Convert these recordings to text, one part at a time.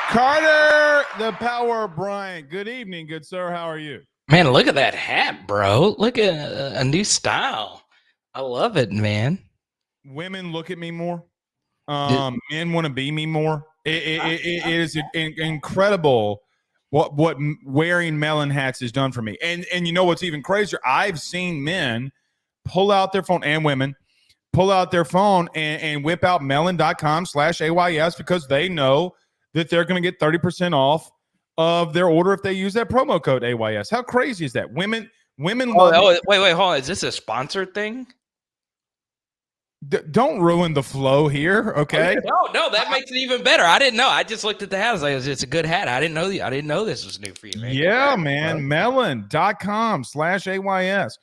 Carter, the power of Bryant. Good evening, good sir. How are you? Man, look at that hat, bro. Look at a new style. I love it, man. Women look at me more. Did- Men want to be me more. It is incredible what wearing melon hats has done for me. And you know what's even crazier? I've seen men pull out their phone and women pull out their phone and whip out melon.com/AYS because they know that they're going to get 30% off of their order if they use that promo code AYS. How crazy is that? Women love me. wait, hold on. Is this a sponsored thing? Don't ruin the flow here, okay? No, that makes it even better. I didn't know. I just looked at the hat. I was like, it's a good hat. I didn't know this was new for you, man. Yeah, man. Melon.com/AYS.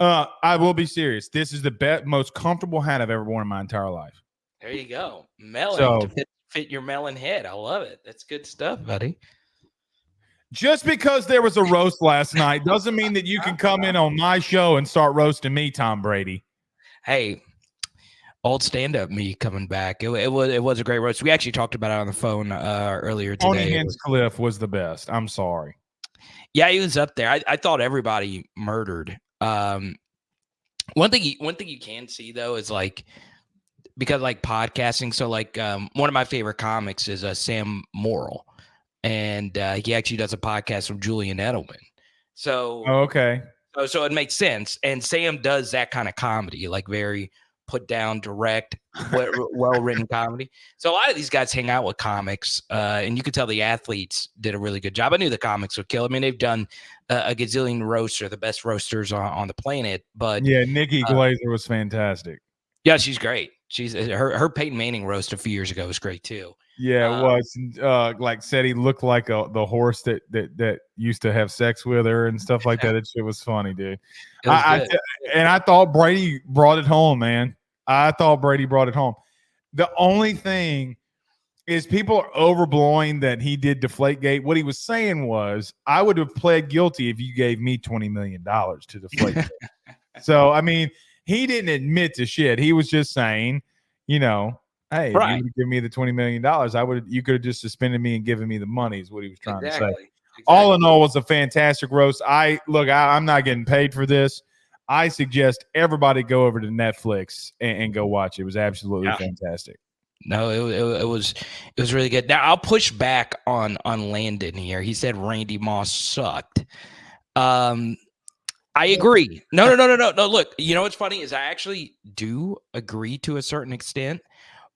I will be serious. This is the most comfortable hat I've ever worn in my entire life. There you go. Melon to fit your melon head. I love it. That's good stuff, buddy. Just because there was a roast last night doesn't mean that you can come in on my show and start roasting me, Tom Brady. Hey, old stand-up me coming back. It was a great roast. We actually talked about it on the phone earlier today. Tony Hinchcliffe was the best. I'm sorry. Yeah, he was up there. I thought everybody murdered. One thing you can see though is like because like podcasting. So like one of my favorite comics is Sam Morrill, and he actually does a podcast with Julian Edelman. So okay. So it makes sense. And Sam does that kind of comedy, like very put down, direct, well-written comedy. So a lot of these guys hang out with comics, and you could tell the athletes did a really good job. I knew the comics would kill. I mean, they've done a gazillion roasts, or the best roasters on the planet. But yeah, Nikki Glazer was fantastic. Yeah, she's great. She's her Peyton Manning roast a few years ago was great too. Yeah, it was. Like said he looked like the horse that used to have sex with her and stuff like that. It shit was funny, dude. I thought Brady brought it home, man. I thought Brady brought it home. The only thing is people are overblowing that he did Deflategate. What he was saying was, I would have pled guilty if you gave me $20 million to Deflategate. So, I mean, he didn't admit to shit. He was just saying, you know, hey, right. If you would give me the $20 million, you could have just suspended me and given me the money is what he was trying to say. Exactly. All in all, was a fantastic roast. I'm not getting paid for this. I suggest everybody go over to Netflix and go watch it. It was absolutely fantastic. No, it was really good. Now I'll push back on Landon here. He said Randy Moss sucked. I agree. No. Look, you know what's funny is I actually do agree to a certain extent,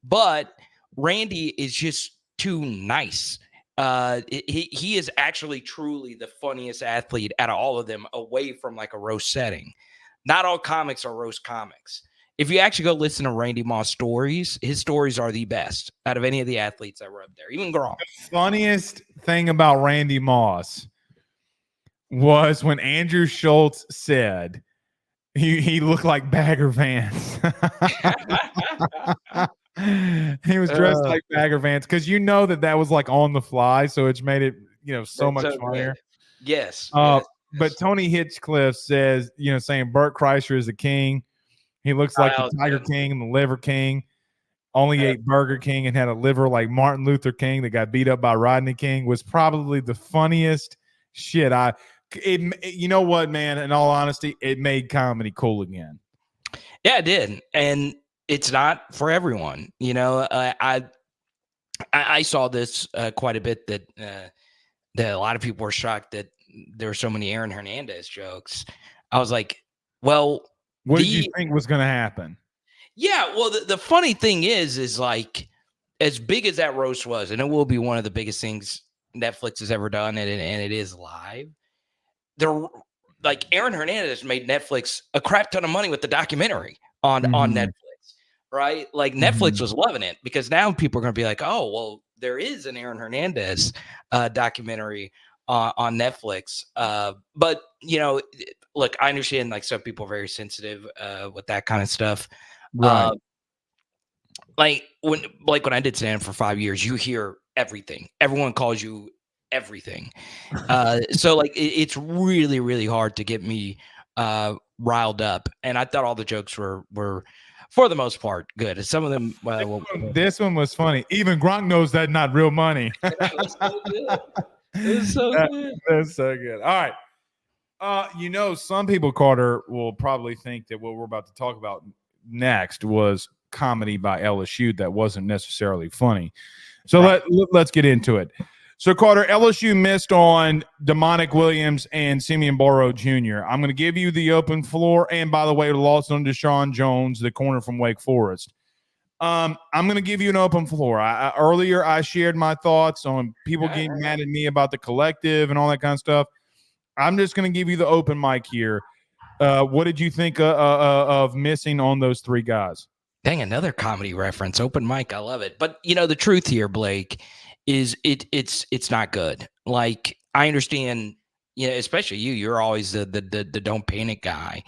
but Randy is just too nice. He is actually truly the funniest athlete out of all of them, away from like a roast setting. Not all comics are roast comics. If you actually go listen to Randy Moss stories, his stories are the best out of any of the athletes that were up there, even Gronk. The funniest thing about Randy Moss was when Andrew Schultz said he looked like Bagger Vance. He was dressed like Bagger Vance because you know that was like on the fly, so it's made it so much funnier. Yes. But Tony Hinchcliffe says, saying Bert Kreischer is the king. He looks like the Tiger King and the Liver King. Only ate Burger King and had a liver like Martin Luther King that got beat up by Rodney King was probably the funniest shit. You know what, man? In all honesty, it made comedy cool again. Yeah, it did, and it's not for everyone. I saw this quite a bit that a lot of people were shocked that there were so many Aaron Hernandez jokes. I was like, well. What did you think was going to happen? Yeah, well, the funny thing is like, as big as that roast was, and it will be one of the biggest things Netflix has ever done, and it is live. Like Aaron Hernandez made Netflix a crap ton of money with the documentary on Netflix, right? Like Netflix was loving it because now people are going to be like, oh, well, there is an Aaron Hernandez documentary on Netflix. But look, I understand like some people are very sensitive with that kind of stuff. Right. Like when I did stand for 5 years, you hear everything. Everyone calls you everything. So like it's really, really hard to get me riled up. And I thought all the jokes were for the most part, good. Some of them. This one was funny. Even Gronk knows that's not real money. That was so good. It was so good. That's so good. All right. Some people, Carter, will probably think that what we're about to talk about next was comedy by LSU that wasn't necessarily funny. So let's get into it. So, Carter, LSU missed on Demonic Williams and Simeon Barrow Jr. I'm going to give you the open floor. And, by the way, lost on Deshaun Jones, the corner from Wake Forest. I'm going to give you an open floor. Earlier, I shared my thoughts on people getting mad at me about the collective and all that kind of stuff. I'm just going to give you the open mic here. What did you think of missing on those three guys? Dang, another comedy reference. Open mic. I love it. But, the truth here, Blake, is it's not good. Like, I understand, especially you're always the don't panic guy.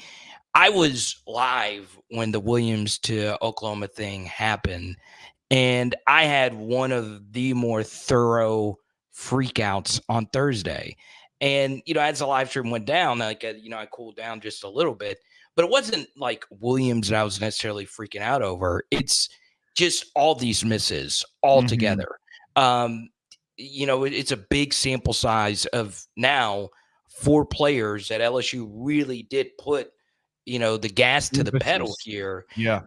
I was live when the Williams to Oklahoma thing happened, and I had one of the more thorough freakouts on Thursday. And, as the live stream went down, I cooled down just a little bit, but it wasn't like Williams that I was necessarily freaking out over. It's just all these misses all together. It's a big sample size of now 4 players that LSU really did put, the gas to the pedal here. Yeah.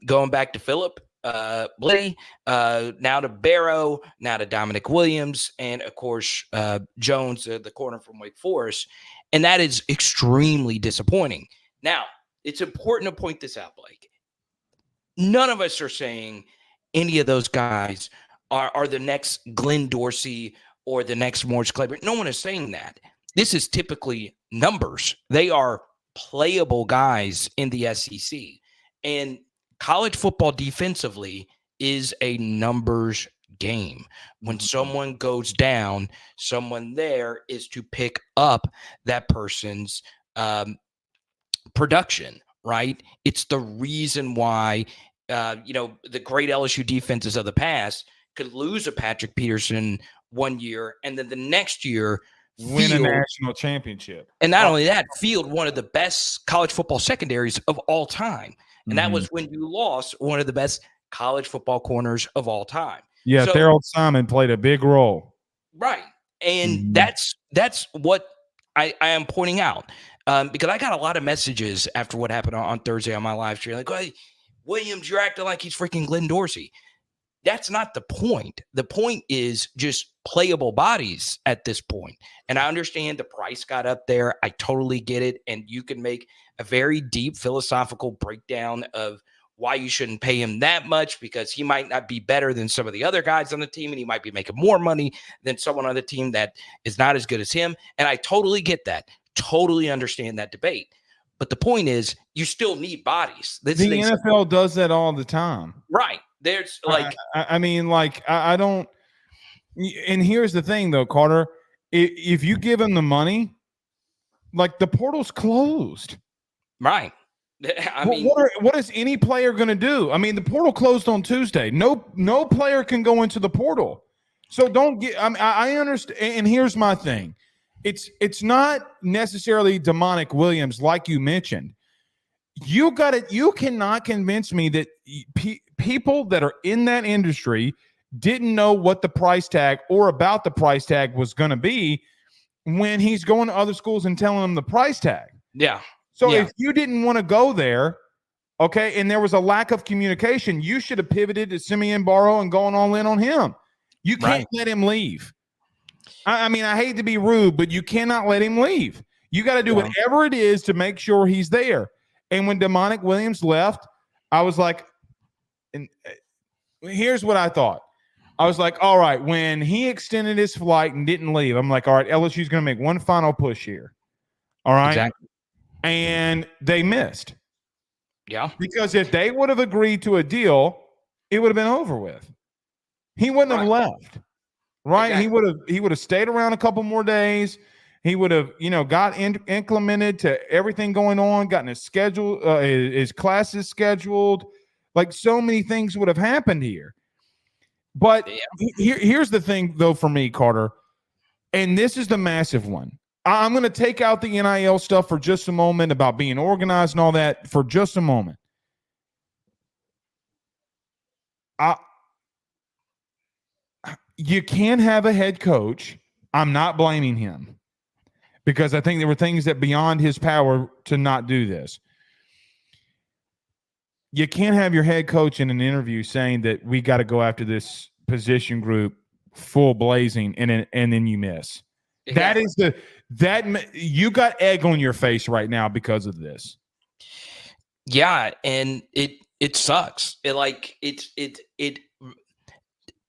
Going back to Phillip Blady, now to Barrow, now to Dominic Williams, and of course Jones, the corner from Wake Forest, and that is extremely disappointing. Now, it's important to point this out, Blake. None of us are saying any of those guys are the next Glenn Dorsey or the next Morris Claiborne. No one is saying that. This is typically numbers. They are playable guys in the SEC. And college football defensively is a numbers game. When someone goes down, someone there is to pick up that person's production, right? It's the reason why, the great LSU defenses of the past could lose a Patrick Peterson one year and then the next year win a national championship. And not only that, field one of the best college football secondaries of all time. And that was when you lost one of the best college football corners of all time. Yeah, so, Harold Simon played a big role. Right. And that's what I am pointing out. Because I got a lot of messages after what happened on Thursday on my live stream. Like, hey, Williams, you're acting like he's freaking Glenn Dorsey. That's not the point. The point is just playable bodies at this point. And I understand the price got up there. I totally get it. And you can make a very deep philosophical breakdown of why you shouldn't pay him that much, because he might not be better than some of the other guys on the team, and he might be making more money than someone on the team that is not as good as him. And I totally get that. Totally understand that debate. But the point is, you still need bodies. The NFL does that all the time. Right. There's like, I don't. And here's the thing, though, Carter. If you give him the money, like, the portal's closed. Right. I mean, what is any player going to do? I mean, the portal closed on Tuesday. No player can go into the portal. So don't get. I understand. And here's my thing. It's not necessarily Demonic Williams, like you mentioned. You cannot convince me that people that are in that industry didn't know what the price tag or about the price tag was going to be when he's going to other schools and telling them the price tag. Yeah. So if you didn't want to go there, okay, and there was a lack of communication, you should have pivoted to Simeon Barrow and gone all in on him. You can't let him leave. I mean, I hate to be rude, but you cannot let him leave. You got to do whatever it is to make sure he's there. And when Demonic Williams left, I was like, and here's what I thought. I was like, all right, when he extended his flight and didn't leave, I'm like, all right, LSU's going to make one final push here. All right. Exactly. And they missed. Yeah. Because if they would have agreed to a deal, it would have been over with. He wouldn't have left. Right? Exactly. He would have stayed around a couple more days. He would have, got implemented to everything going on, gotten his schedule, his classes scheduled. Like, so many things would have happened here. But here's the thing, though, for me, Carter, and this is the massive one. I'm going to take out the NIL stuff for just a moment about being organized and all that for just a moment. you can have a head coach. I'm not blaming him because I think there were things that beyond his power to not do this. You can't have your head coach in an interview saying that we got to go after this position group full blazing and then you miss. That is you got egg on your face right now because of this. Yeah, and it sucks. It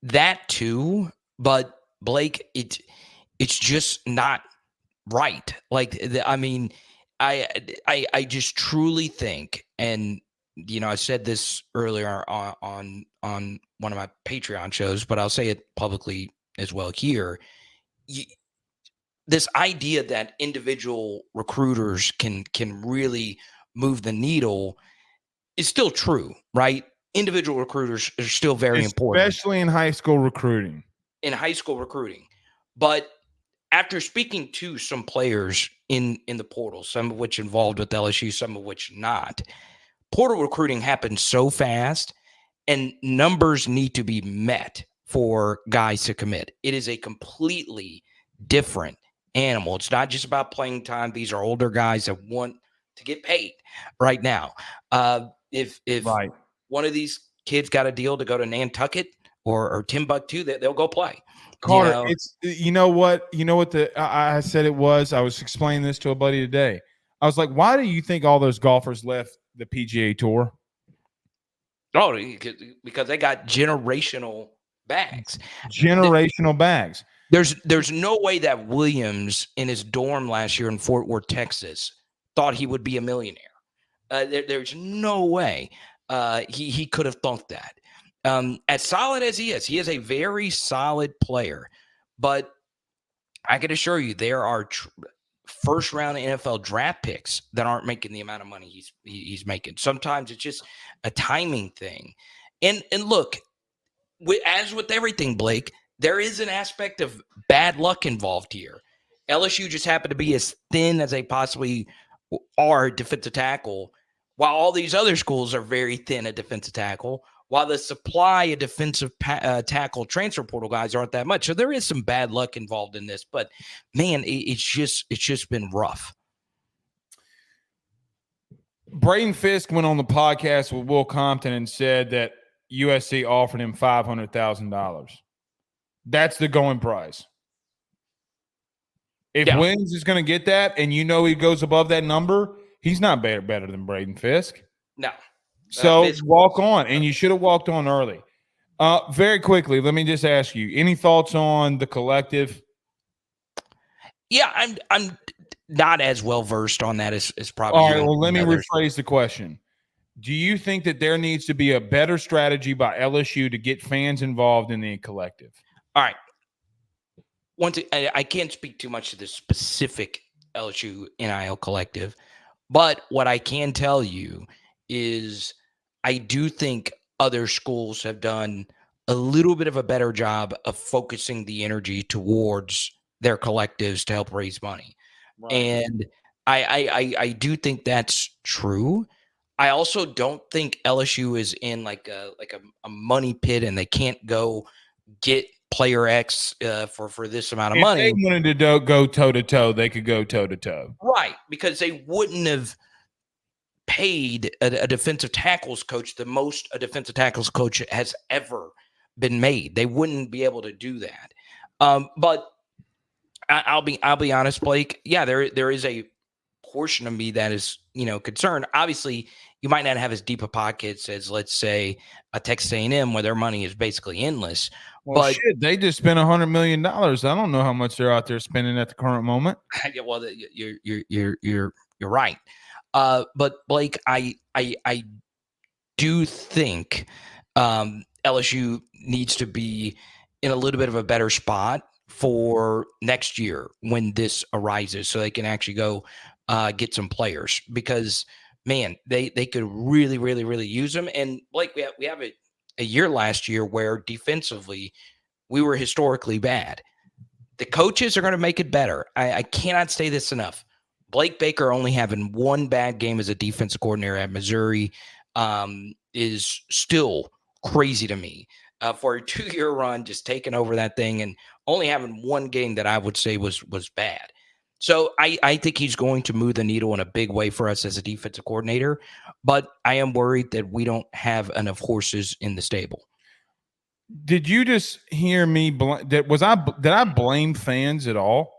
that too, but Blake, it's just not right. Like, I mean, I just truly think, and I said this earlier on one of my Patreon shows, but I'll say it publicly as well here. This idea that individual recruiters can really move the needle is still true, right? Individual recruiters are still very important, especially in high school recruiting. But after speaking to some players in the portal, some of which involved with LSU, some of which not, portal recruiting happens so fast, and numbers need to be met for guys to commit. It is a completely different animal. It's not just about playing time. These are older guys that want to get paid right now. If right. one of these kids got a deal to go to Nantucket or Timbuktu, they'll go play. Carter, it's I said it was. I was explaining this to a buddy today. I was like, why do you think all those golfers left the PGA Tour? Oh, because they got generational bags. Bags. There's no way that Williams in his dorm last year in Fort Worth, Texas, thought he would be a millionaire. There's no way he could have thought that. As solid as he is a very solid player. But I can assure you, there are first-round NFL draft picks that aren't making the amount of money he's making. Sometimes it's just a timing thing. And look, as with everything, Blake, there is an aspect of bad luck involved here. LSU just happened to be as thin as they possibly are defensive tackle, while all these other schools are very thin at defensive tackle, while the supply of defensive tackle transfer portal guys aren't that much. So there is some bad luck involved in this, but man, it's just been rough. Braden Fisk went on the podcast with Will Compton and said that USC offered him $500,000. That's the going price. If Williams is going to get that and he goes above that number, he's not better than Braden Fisk. No. So walk on, and you should have walked on early. Very quickly, let me just ask you, any thoughts on the collective? Yeah, I'm not as well versed on that as probably. All right, well, let me rephrase the question. Do you think that there needs to be a better strategy by LSU to get fans involved in the collective? All right. I can't speak too much to the specific LSU NIL collective, but what I can tell you is I do think other schools have done a little bit of a better job of focusing the energy towards their collectives to help raise money. Right. And I do think that's true. I also don't think LSU is in like a money pit and they can't go get player X for this amount of money. If they wanted to go toe-to-toe, they could go toe-to-toe. Right, because they wouldn't have paid a defensive tackles coach the most a defensive tackles coach has ever been made. They wouldn't be able to do that. But I'll be honest, Blake. Yeah, there is a portion of me that is concerned. Obviously, you might not have as deep a pockets as, let's say, a Texas A&M, where their money is basically endless. Well, but shit, they just spent $100 million. I don't know how much they're out there spending at the current moment. Yeah, well, you're right. But Blake, I do think LSU needs to be in a little bit of a better spot for next year when this arises, so they can actually go get some players, because man, they could really, really, really use them. And Blake, we have a year last year where defensively we were historically bad. The coaches are going to make it better. I cannot say this enough. Blake Baker only having one bad game as a defensive coordinator at Missouri is still crazy to me. for a 2-year run, just taking over that thing and only having one game that I would say was bad. So I think he's going to move the needle in a big way for us as a defensive coordinator, but I am worried that we don't have enough horses in the stable. Did you just hear me? Did I blame fans at all?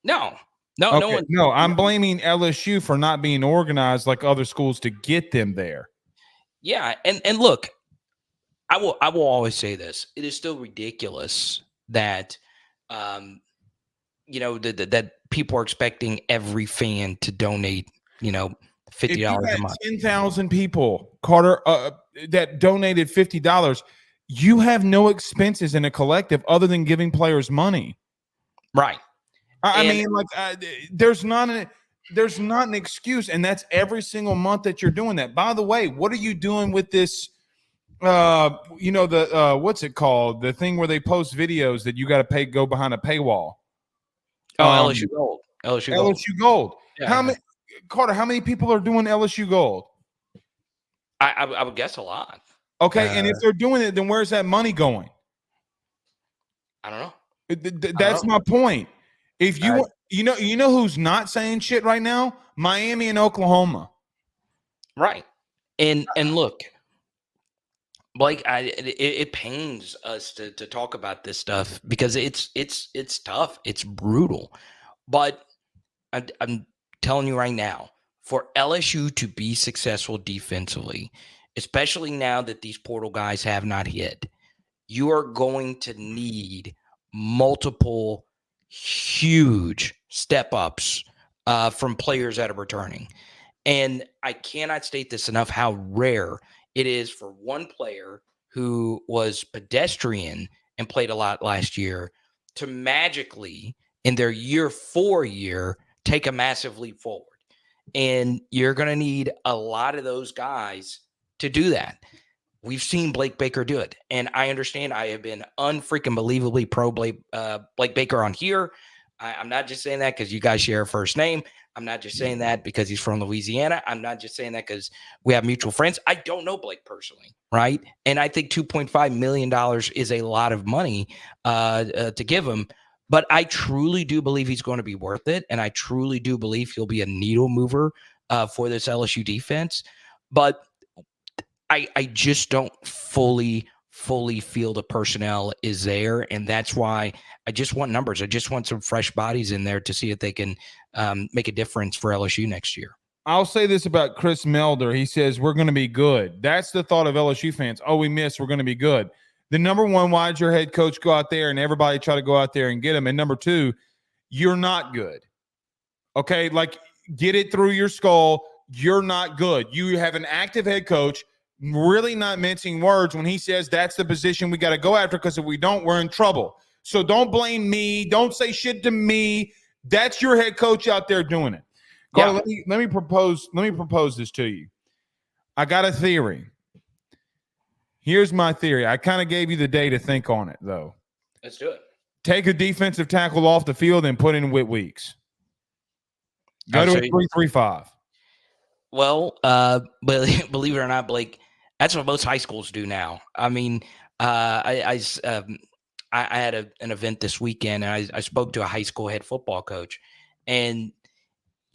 No, okay. no one. No, I'm blaming LSU for not being organized like other schools to get them there. Yeah, and look, I will always say this: it is still ridiculous that, that people are expecting every fan to donate, $50 a month. 10,000 people, Carter, that donated $50. You have no expenses in a collective other than giving players money. Right. I mean, there's not an excuse, and that's every single month that you're doing that. By the way, what are you doing with this? What's it called? The thing where they post videos that you got to go behind a paywall. LSU Gold. LSU Gold. Yeah, how many, Carter? How many people are doing LSU Gold? I would guess a lot. Okay, and if they're doing it, then where's that money going? I don't know. That's my point. If you you know who's not saying shit right now? Miami and Oklahoma. Right. And look, Blake, it pains us to talk about this stuff because it's tough. It's brutal. But I'm telling you right now, for LSU to be successful defensively, especially now that these portal guys have not hit, you are going to need multiple huge step ups from players that are returning. And I cannot state this enough how rare it is for one player who was pedestrian and played a lot last year to magically, in their year 4 year, take a massive leap forward. And you're going to need a lot of those guys to do that. We've seen Blake Baker do it. And I understand I have been unfreaking believably pro Blake Baker on here. I'm not just saying that because you guys share a first name. I'm not just saying that because he's from Louisiana. I'm not just saying that because we have mutual friends. I don't know Blake personally, right? And I think $2.5 million is a lot of money to give him. But I truly do believe he's going to be worth it. And I truly do believe he'll be a needle mover for this LSU defense. But I just don't fully feel the personnel is there. And that's why I just want numbers. I just want some fresh bodies in there to see if they can make a difference for LSU next year. I'll say this about Chris Melder. He says, we're going to be good. That's the thought of LSU fans. Oh, we missed. We're going to be good. The number one, why'd your head coach go out there and everybody try to go out there and get him? And number two, you're not good. Okay? Like, get it through your skull. You're not good. You have an active head coach, really not mincing words when he says that's the position we got to go after, because if we don't, we're in trouble. So don't blame me. Don't say shit to me. That's your head coach out there doing it. Carter, let me propose this to you. I got a theory. Here's my theory. I kind of gave you the day to think on it, though. Let's do it. Take a defensive tackle off the field and put in Whit Weeks. Go to a 3-3-5. Well, believe it or not, Blake, that's what most high schools do now. I mean, I had an event this weekend, and I spoke to a high school head football coach, and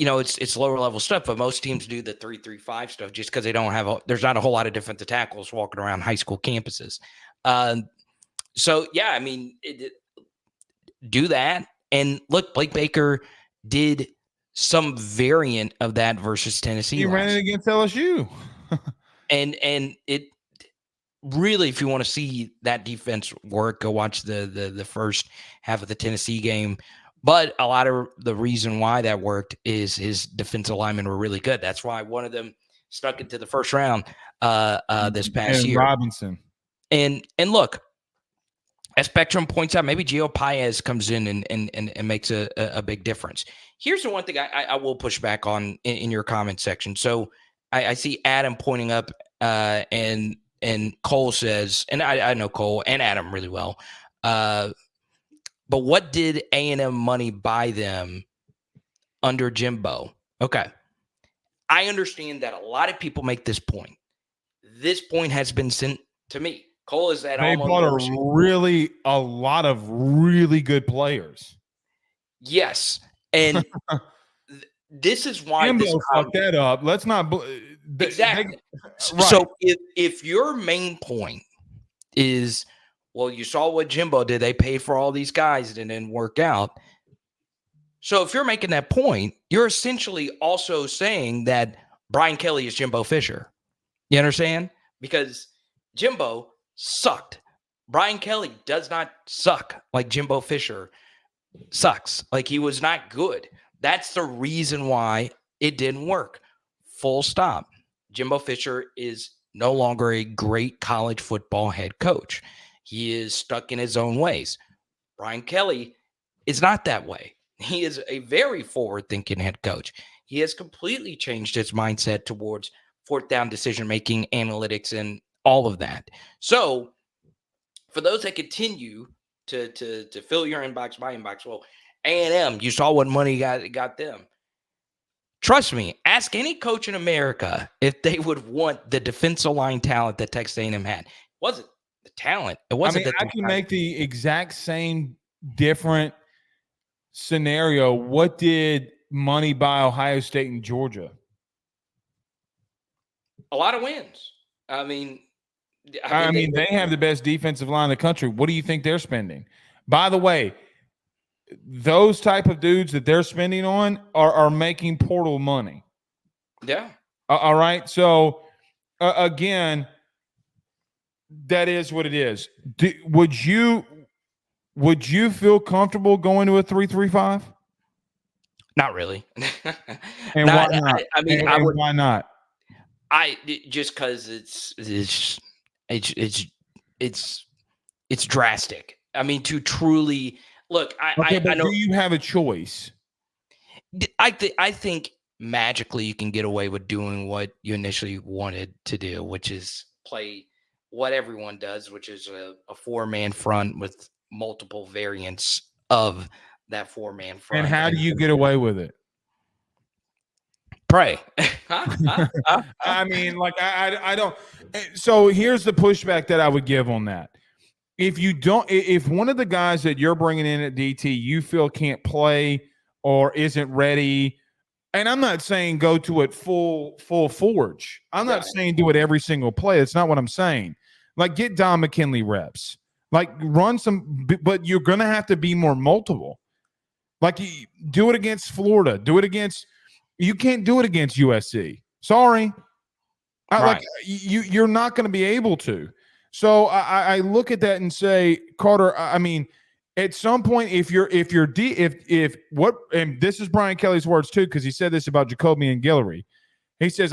it's lower level stuff, but most teams do the 3-3-5 stuff just because they don't have there's not a whole lot of defensive tackles walking around high school campuses. So yeah, I mean, do that. And look, Blake Baker did some variant of that versus Tennessee. He ran it against LSU. and it really, if you want to see that defense work, go watch the first half of the Tennessee game. But a lot of the reason why that worked is his defensive linemen were really good. That's why one of them stuck into the first round this past year. Robinson. And look, as Spectrum points out, maybe Gio Paez comes in and makes a big difference. Here's the one thing I will push back on in your comment section. So I see Adam pointing up and Cole says, and I know Cole and Adam really well, but what did A&M money buy them under Jimbo? Okay. I understand that a lot of people make this point. This point has been sent to me. Cole is that They bought a lot of really good players. Yes, and this is why Jimbo fucked that up. Let's not exactly. Right. So if your main point is, well, you saw what Jimbo did, they paid for all these guys and it didn't work out. So if you're making that point, you're essentially also saying that Brian Kelly is Jimbo Fisher. You understand? Because Jimbo sucked. Brian Kelly does not suck like Jimbo Fisher sucks. Like, he was not good. That's the reason why it didn't work. Full stop. Jimbo Fisher is no longer a great college football head coach. He is stuck in his own ways. Brian Kelly is not that way. He is a very forward-thinking head coach. He has completely changed his mindset towards fourth down decision-making, analytics, and all of that. So for those that continue to fill your inbox, my inbox, well, A&M, you saw what money got them. Trust me, ask any coach in America if they would want the defensive line talent that Texas A&M had. It wasn't the talent. It wasn't I can make the exact same different scenario. What did money buy Ohio State and Georgia? A lot of wins. I mean, they have the best defensive line in the country. What do you think they're spending? By the way, those type of dudes that they're spending on are making portal money. Yeah. All right. So again, that is what it is. Would you feel comfortable going to a 3-3-5? Not really. And why not? I would. Why not? Just because it's drastic. I mean, to truly look. I know. Do you have a choice? I think magically you can get away with doing what you initially wanted to do, which is play what everyone does, which is a 4-man front with multiple variants of that 4-man front. And how do you get away with it? Pray. I mean, like, I don't. So here's the pushback that I would give on that. If one of the guys that you're bringing in at DT you feel can't play or isn't ready, and I'm not saying go to it full forge. I'm not saying do it every single play. That's not what I'm saying. Like, get Don McKinley reps. Like, run some, but you're going to have to be more multiple. Like, do it against Florida. You can't do it against USC. Sorry. Like, you're not going to be able to. So I look at that and say, Carter, I mean, at some point, and this is Brian Kelly's words too, because he said this about Jacoby and Guillory. He said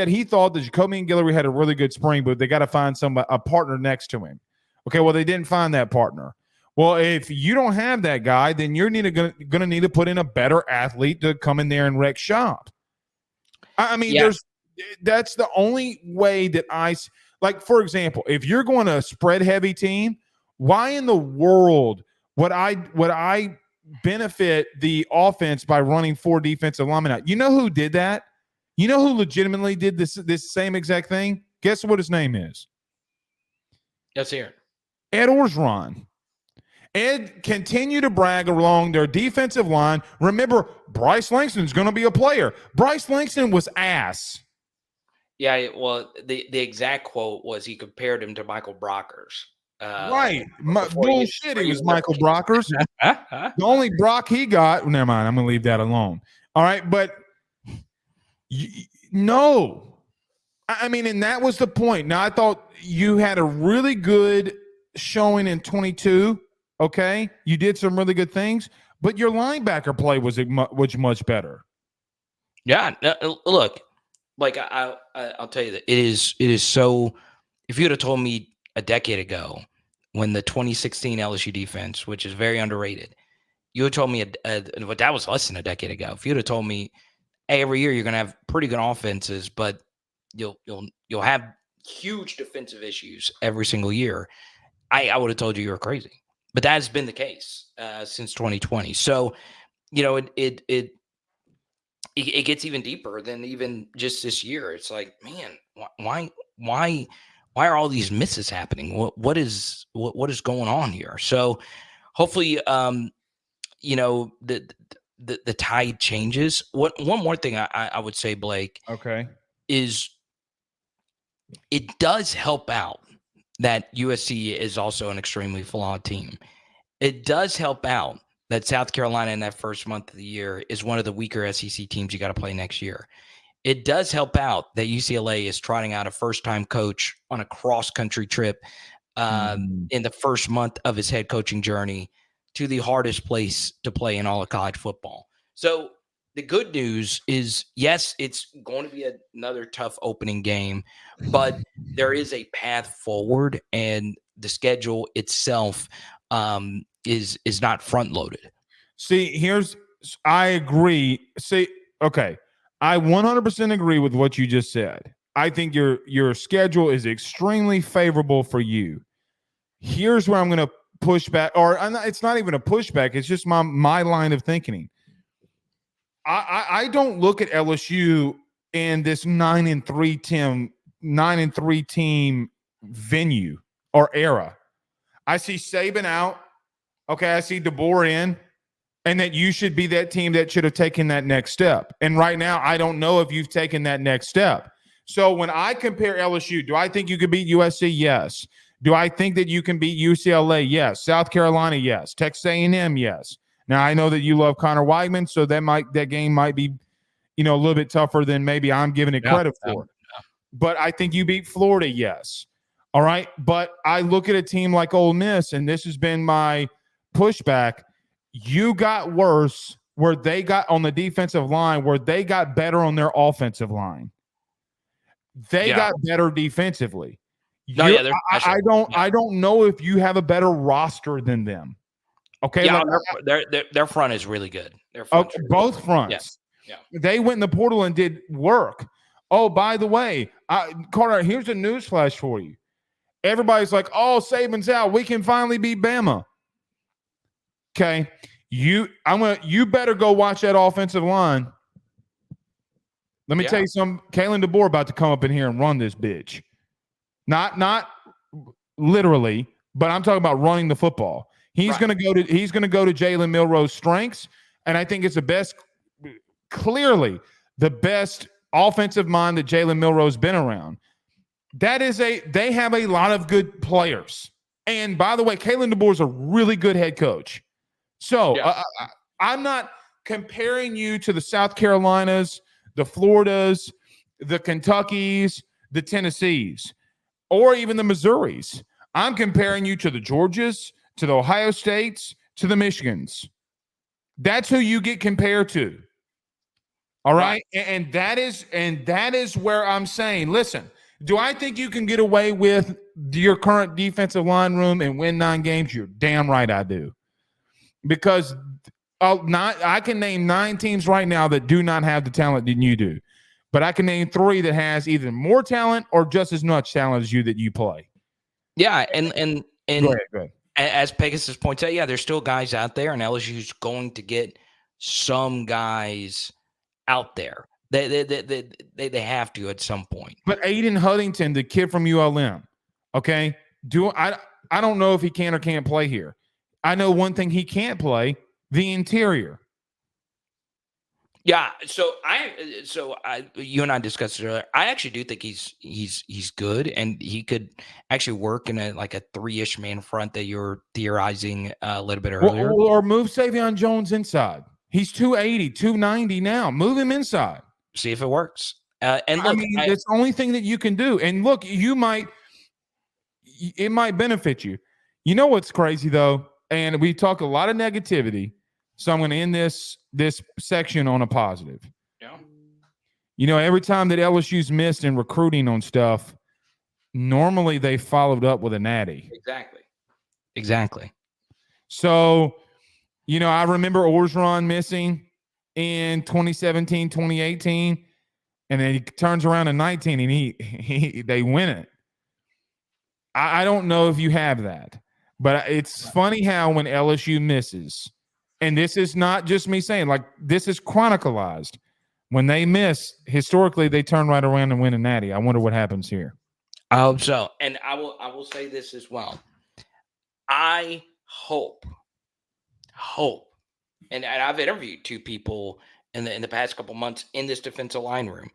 he thought that Jacoby and Guillory had a really good spring, but they got to find a partner next to him. Okay, well, they didn't find that partner. Well, if you don't have that guy, then you're going to need to put in a better athlete to come in there and wreck shop. I mean, that's the only way that like, for example, if you're going to a spread heavy team, why in the world would I benefit the offense by running 4 defensive linemen out? You know who did that? You know who legitimately did this same exact thing? Guess what his name is? Let's hear it. Ed Orgeron. Ed continued to brag along their defensive line. Remember, Bryce Langston's going to be a player. Bryce Langston was ass. Yeah, well, the exact quote was he compared him to Michael Brockers. Right. Bullshit, he was Michael Brockers. The only Brock he got, never mind, I'm going to leave that alone. All right, but no. I mean, and that was the point. Now, I thought you had a really good showing in 22, okay? You did some really good things, but your linebacker play was much better. Yeah, look, like I'll tell you that it is so. If you would have told me a decade ago, when the 2016 LSU defense, which is very underrated, you would have told me that was less than a decade ago. If you'd have told me, hey, every year you're going to have pretty good offenses, but you'll have huge defensive issues every single year, I would have told you were crazy. But that has been the case since 2020. So, you know, it gets even deeper than even just this year. It's like, man, why why are all these misses happening? What is going on here? So hopefully, the tide changes. One more thing I would say, Blake, Okay. is it does help out that USC is also an extremely flawed team. It does help out that South Carolina in that first month of the year is one of the weaker SEC teams you got to play next year. It does help out that UCLA is trotting out a first-time coach on a cross-country trip in the first month of his head coaching journey to the hardest place to play in all of college football. So the good news is, yes, it's going to be another tough opening game, but there is a path forward, and the schedule itself is not front-loaded. See, I agree. See, okay, I 100% agree with what you just said. I think your schedule is extremely favorable for you. Here's where I'm going to push back, or it's not even a pushback. It's just my line of thinking. I don't look at LSU in this 9-3 team venue or era. I see Saban out. Okay, I see DeBoer in, and that you should be that team that should have taken that next step. And right now, I don't know if you've taken that next step. So when I compare LSU, do I think you could beat USC? Yes. Do I think that you can beat UCLA? Yes. South Carolina? Yes. Texas A&M? Yes. Now I know that you love Connor Weigman, so that game might be, a little bit tougher than maybe I'm giving it credit for. But I think you beat Florida. Yes. All right. But I look at a team like Ole Miss, and this has been my pushback. You got worse where they got on the defensive line, where they got better on their offensive line. They got better defensively. I don't know if you have a better roster than them. Okay, yeah, their front is really good. Both fronts. Yeah. They went in the portal and did work. Oh, by the way, Carter, here's a news flash for you. Everybody's like, "Oh, Saban's out. We can finally beat Bama." Okay, you better go watch that offensive line. Let me tell you something. Kalen DeBoer about to come up in here and run this bitch. Not literally, but I'm talking about running the football. He's going to go to Jalen Milroe's strengths, and I think it's clearly the best offensive mind that Jalen Milroe's been around. They have a lot of good players. And by the way, Kalen DeBoer's a really good head coach. So I'm not comparing you to the South Carolinas, the Floridas, the Kentuckys, the Tennessees, or even the Missouris. I'm comparing you to the Georgias, to the Ohio States, to the Michigans. That's who you get compared to. All right? And that is where I'm saying, listen, do I think you can get away with your current defensive line room and win 9 games? You're damn right I do. Because I can name 9 teams right now that do not have the talent than you do. But I can name 3 that has either more talent or just as much talent as you that you play. Yeah, and go ahead. As Pegasus points out, there's still guys out there, and LSU's going to get some guys out there. They have to at some point. But Aiden Huntington, the kid from ULM, okay, I don't know if he can or can't play here. I know one thing he can't play, the interior. Yeah, so you and I discussed it earlier. I actually do think he's good, and he could actually work in a 3-ish man front that you're theorizing a little bit earlier. Or move Savion Jones inside. He's 280, 290 now. Move him inside. See if it works. And look, that's the only thing that you can do. And look, it might benefit you. You know what's crazy though? And we talk a lot of negativity. So I'm going to end this section on a positive. Yeah. Every time that LSU's missed in recruiting on stuff, normally they followed up with a natty. Exactly. So, I remember Orgeron missing in 2017, 2018, and then he turns around in 19 and they win it. I don't know if you have that, but it's funny how when LSU misses, and this is not just me saying, this is chronicalized. When they miss, historically, they turn right around and win a natty. I wonder what happens here. I hope so. And I will say this as well. I hope, and I've interviewed two people in the past couple months in this defensive line room,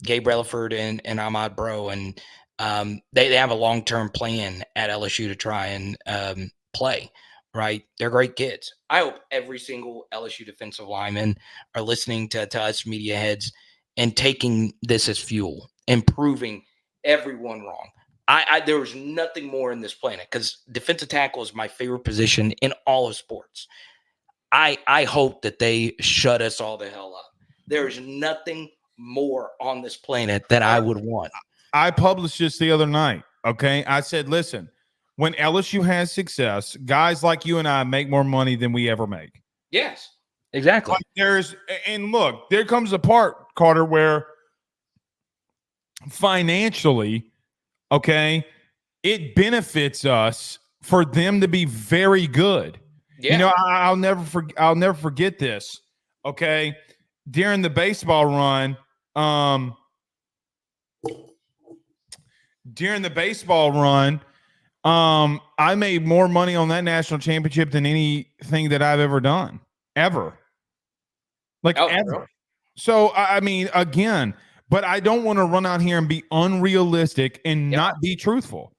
Gabe Relaford and Ahmad Bro, and they have a long-term plan at LSU to try and play. Right, they're great kids. I hope every single LSU defensive lineman are listening to us media heads and taking this as fuel and proving everyone wrong. There was nothing more in this planet because defensive tackle is my favorite position in all of sports. I hope that they shut us all the hell up. There is nothing more on this planet that I would want. I published this the other night. Okay, I said, listen, when LSU has success, guys like you and I make more money than we ever make. Yes, exactly. And look, there comes a part, Carter, where financially, okay, it benefits us for them to be very good. Yeah. You know, I'll never forget this. Okay, during the baseball run, I made more money on that national championship than anything that I've ever done, ever. Ever. Really? So, I mean, again, but I don't want to run out here and be unrealistic and not be truthful.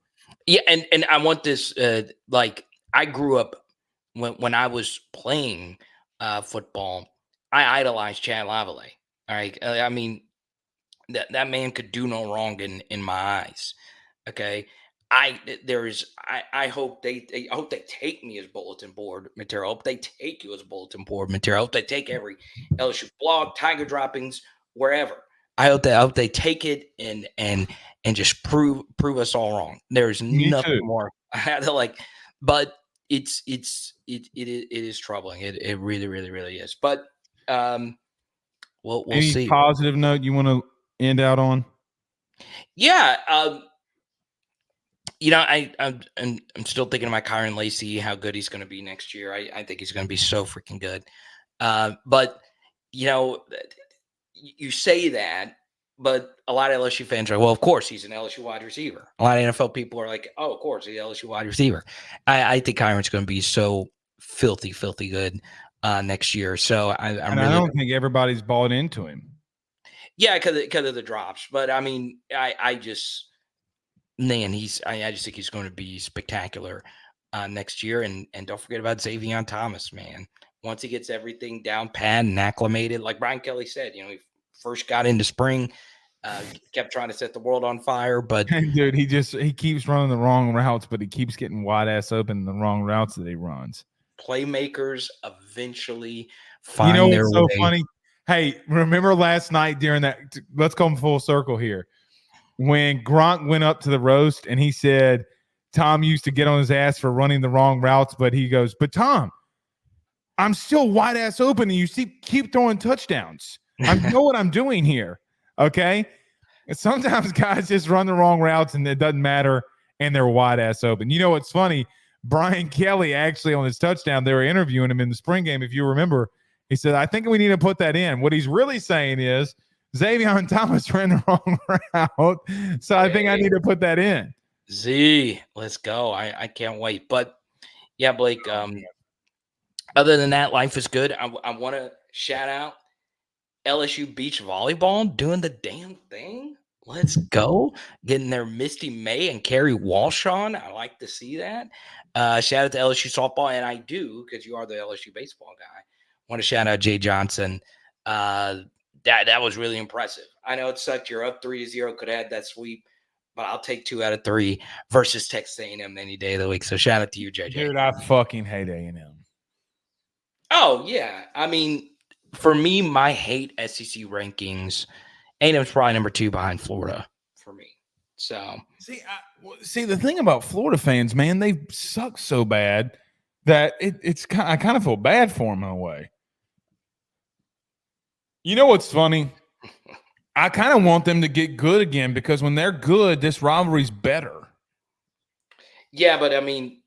Yeah, and I want this, I grew up when I was playing football, I idolized Chad Lavallee. All right. I mean, that man could do no wrong in my eyes. Okay. I hope I hope they take me as bulletin board material. I hope they take you as bulletin board material. I hope they take every LSU blog, Tiger droppings, wherever. I hope they take it and just prove us all wrong. There's nothing more. I had to but it is troubling. It really, really, really is. But we'll see. Any positive note you want to end out on? Yeah. You know, I'm still thinking about Kyron Lacey, how good he's going to be next year. I think he's going to be so freaking good. But you know, you say that, but a lot of LSU fans are, well, of course he's an LSU wide receiver. A lot of NFL people are like, oh, of course he's an LSU wide receiver. I think Kyron's going to be so filthy good next year. So I don't think everybody's bought into him. Yeah, because of the drops. But I mean, I just think he's going to be spectacular next year. And don't forget about Xavier Thomas, man. Once he gets everything down pat and acclimated, like Brian Kelly said, you know, he first got into spring, kept trying to set the world on fire, but dude, he keeps running the wrong routes, but he keeps getting wide ass open in the wrong routes that he runs. Playmakers eventually find their way. So funny. Hey, remember last night during that? Let's come full circle here. When Gronk went up to the roast and he said Tom used to get on his ass for running the wrong routes, but he goes, but Tom, I'm still wide ass open and you keep throwing touchdowns. I know what I'm doing here. Okay. And sometimes guys just run the wrong routes and it doesn't matter and they're wide ass open. You know what's funny? Brian Kelly actually on his touchdown, they were interviewing him in the spring game. If you remember, he said, I think we need to put that in. What he's really saying is Xavier Thomas ran the wrong route. So I think I need to put that in. Let's go. I can't wait. But yeah, Blake, other than that, life is good. I want to shout out LSU beach volleyball doing the damn thing. Let's go. Getting their Misty May and Carrie Walsh on. I like to see that. Shout out to LSU softball. And I do, because you are the LSU baseball guy, want to shout out Jay Johnson. That was really impressive. I know it sucked. You're up 3-0. Could have had that sweep. But I'll take 2 out of 3 versus Texas A&M any day of the week. So shout out to you, JJ. Dude, I fucking hate A&M. Oh, yeah. I mean, for me, my hate SEC rankings, A&M's probably number 2 behind Florida for me. So see, the thing about Florida fans, man, they suck so bad that I kind of feel bad for them in a way. You know what's funny? I kind of want them to get good again because when they're good, this rivalry's better. Yeah, but I mean,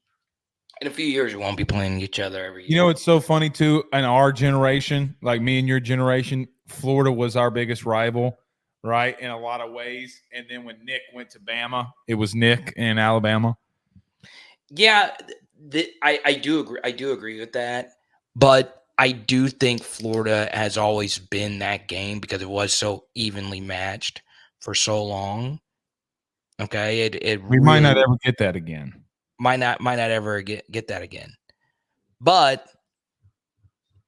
in a few years, we won't be playing each other every year. You know, it's so funny, too. In our generation, like me and your generation, Florida was our biggest rival, right, in a lot of ways. And then when Nick went to Bama, it was Nick in Alabama. Yeah, I do agree. I do agree with that. But I do think Florida has always been that game because it was so evenly matched for so long. Okay, it We really might not ever get that again. might not ever get that again. But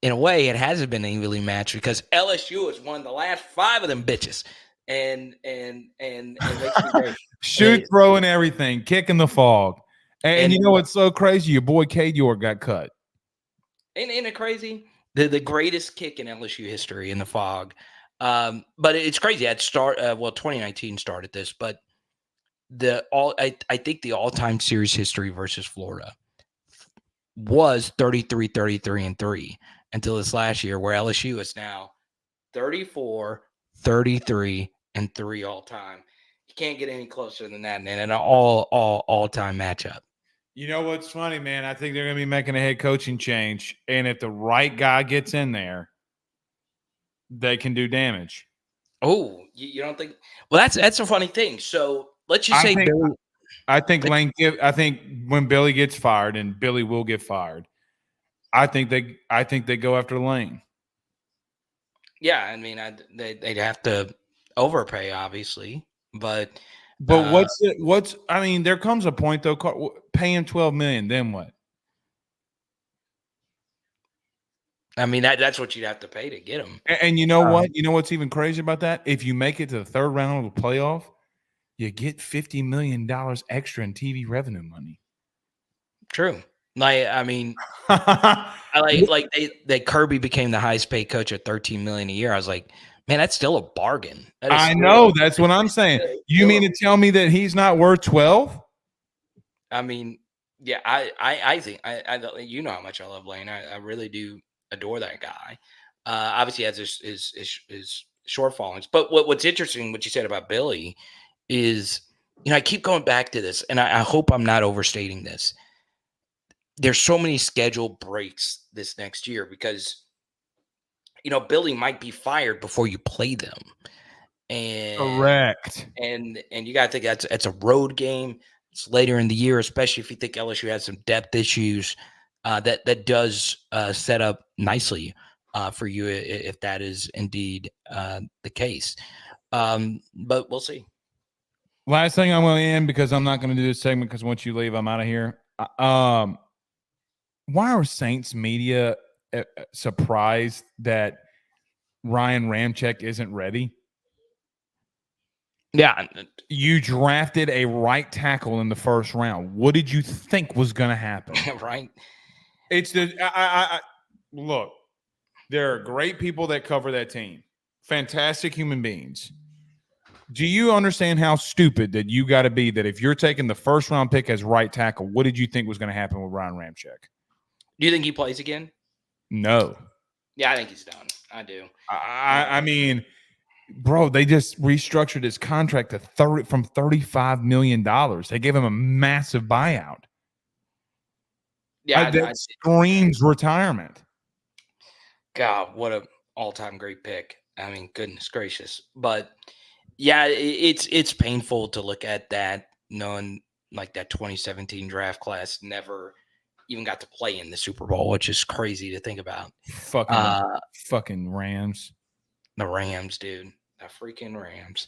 in a way, it hasn't been evenly matched because LSU has won the last 5 of them bitches, and makes me great. Shoot, throw, and everything, kick in the fog. And you know what's so crazy? Your boy Cade York got cut. Ain't it crazy? The greatest kick in LSU history in the fog. But it's crazy. At 2019 started this, but I think the all-time series history versus Florida was 33, 33, and 3 until this last year, where LSU is now 34, 33, and 3 all time. You can't get any closer than that, and an all-time matchup. You know what's funny, man? I think they're going to be making a head coaching change, and if the right guy gets in there, they can do damage. Oh, you don't think? Well, that's a funny thing. So let's just say Billy. I think when Billy gets fired, and Billy will get fired, I think they go after Lane. Yeah, I mean, they'd have to overpay, obviously, but what's I mean, there comes a point though, paying $12 million, then what? I mean, that's what you'd have to pay to get him. And you know what? You know what's even crazy about that? If you make it to the third round of the playoff, you get $50 million extra in TV revenue money. True. I mean, they Kirby became the highest paid coach at $13 million a year. I was like, man, that's still a bargain. I know. That's what I'm saying. You mean to tell me that he's not worth 12? I mean, yeah, I think I you know how much I love Lane. I really do adore that guy. Obviously, has his shortfallings. But what's interesting, what you said about Billy, is I keep going back to this, and I hope I'm not overstating this. There's so many schedule breaks this next year because Billy might be fired before you play them. And correct. And you got to think that's a road game. It's later in the year, especially if you think LSU has some depth issues. That does set up nicely for you if that is indeed the case. But we'll see. Last thing I'm going to end, because I'm not going to do this segment because once you leave, I'm out of here. Why are Saints media surprised that Ryan Ramczyk isn't ready? Yeah. You drafted a right tackle in the first round. What did you think was going to happen? Right. It's look, there are great people that cover that team. Fantastic human beings. Do you understand how stupid that you got to be that if you're taking the first round pick as right tackle, what did you think was going to happen with Ryan Ramczyk? Do you think he plays again? No. Yeah, I think he's done. I do. I mean, bro, they just restructured his contract to from $35 million. They gave him a massive buyout. Yeah, that screams retirement. God, what a all-time great pick. I mean, goodness gracious. But yeah, it's painful to look at that, knowing like that 2017 draft class never even got to play in the Super Bowl, which is crazy to think about. Fucking Rams. The Rams, dude. The freaking Rams.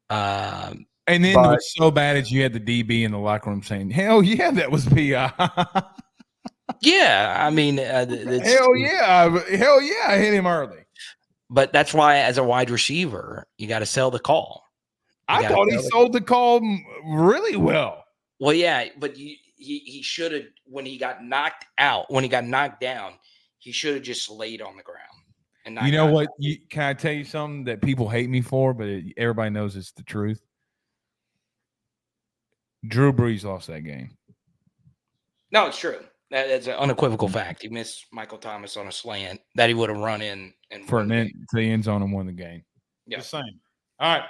And then it was so bad as you had the DB in the locker room saying, hell yeah, that was PI. Yeah, I mean, hell yeah, I hit him early. But that's why, as a wide receiver, you got to sell the call. I thought he sold the call really well. Well, yeah, but he should have, when he got knocked down, he should have just laid on the ground. And you know what? Can I tell you something that people hate me for, but everybody knows it's the truth? Drew Brees lost that game. No, it's true. That's an unequivocal fact. He missed Michael Thomas on a slant that he would have run in and for the end zone and won the game. Yeah. Just saying. All right.